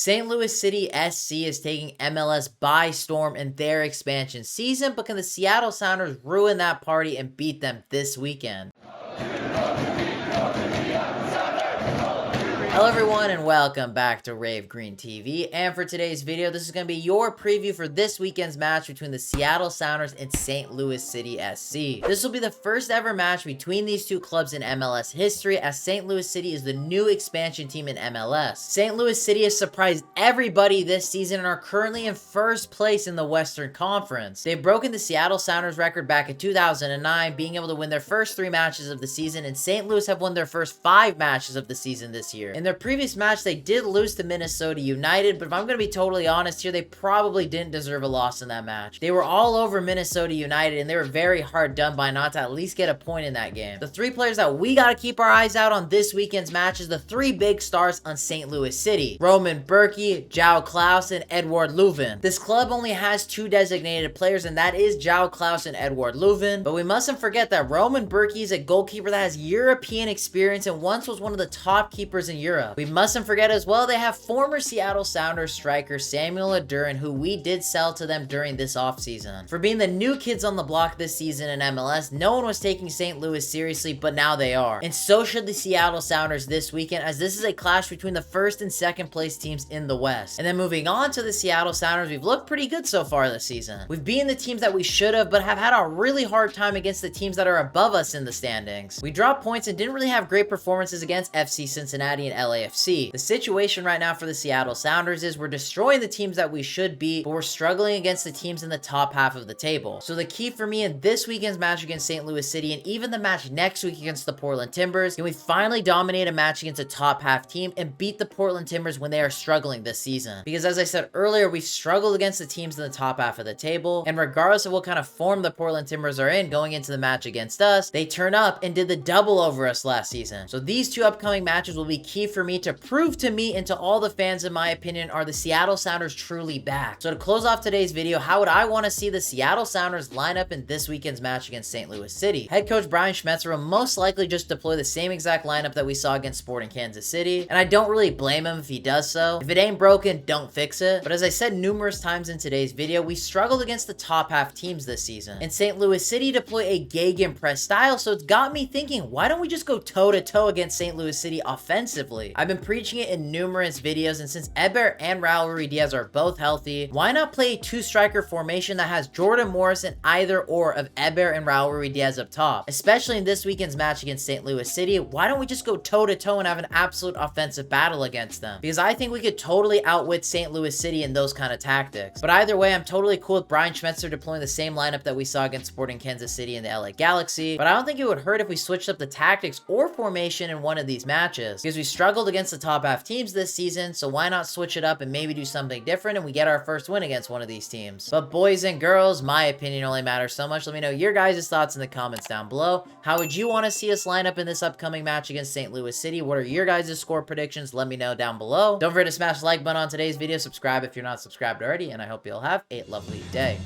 St. Louis City SC is taking MLS by storm in their expansion season, but can the Seattle Sounders ruin that party and beat them this weekend? Hello everyone and welcome back to Rave Green TV, and for today's video this is going to be your preview for this weekend's match between the Seattle Sounders and St. Louis City SC. This will be the first ever match between these two clubs in MLS history, as St. Louis City is the new expansion team in MLS. St. Louis City has surprised everybody this season and are currently in first place in the Western Conference. They've broken the Seattle Sounders record back in 2009, being able to win their first 3 matches of the season, and St. Louis have won their first 5 matches of the season this year. In their previous match, they did lose to Minnesota United, but if I'm going to be totally honest here, they probably didn't deserve a loss in that match. They were all over Minnesota United, and they were very hard done by not to at least get a point in that game. The 3 players that we got to keep our eyes out on this weekend's match is the 3 big stars on St. Louis City: Roman Bürki, João Klaus, and Edouard Louven. This club only has 2 designated players, and that is João Klaus and Edouard Louven, but we mustn't forget that Roman Bürki is a goalkeeper that has European experience and once was one of the top keepers in Europe. We mustn't forget as well, they have former Seattle Sounders striker Samuel Adurin, who we did sell to them during this offseason. For being the new kids on the block this season in MLS, no one was taking St. Louis seriously, but now they are. And so should the Seattle Sounders this weekend, as this is a clash between the first and second place teams in the West. And then moving on to the Seattle Sounders, we've looked pretty good so far this season. We've beaten the teams that we should have, but have had a really hard time against the teams that are above us in the standings. We dropped points and didn't really have great performances against FC Cincinnati and LAFC. The situation right now for the Seattle Sounders is we're destroying the teams that we should beat, but we're struggling against the teams in the top half of the table. So the key for me in this weekend's match against St. Louis City, and even the match next week against the Portland Timbers, can we finally dominate a match against a top half team and beat the Portland Timbers when they are struggling this season. Because as I said earlier, we've struggled against the teams in the top half of the table, and regardless of what kind of form the Portland Timbers are in going into the match against us, they turn up and did the double over us last season. So these 2 upcoming matches will be key for me to prove to me and to all the fans, in my opinion, are the Seattle Sounders truly back. So to close off today's video, how would I want to see the Seattle Sounders line up in this weekend's match against St. Louis City? Head coach Brian Schmetzer will most likely just deploy the same exact lineup that we saw against Sporting Kansas City, and I don't really blame him if he does so. If it ain't broken, don't fix it. But as I said numerous times in today's video, we struggled against the top half teams this season, and St. Louis City deploy a gegenpress style, so it's got me thinking, why don't we just go toe-to-toe against St. Louis City offensively? I've been preaching it in numerous videos, and since Obed and Raúl Ruidíaz are both healthy, why not play a 2-striker formation that has Jordan Morris and either or of Obed and Raúl Ruidíaz up top? Especially in this weekend's match against St. Louis City, why don't we just go toe-to-toe and have an absolute offensive battle against them? Because I think we could totally outwit St. Louis City in those kind of tactics. But either way, I'm totally cool with Brian Schmetzer deploying the same lineup that we saw against Sporting Kansas City and the LA Galaxy, but I don't think it would hurt if we switched up the tactics or formation in one of these matches, because we struggled against the top half teams this season, so why not switch it up and maybe do something different and we get our first win against one of these teams. But boys and girls, my opinion only matters so much. Let me know your guys' thoughts in the comments down below. How would you want to see us line up in this upcoming match against St. Louis City? What are your guys' score predictions? Let me know down below. Don't forget to smash the like button on today's video, subscribe if you're not subscribed already, and I hope you'll have a lovely day.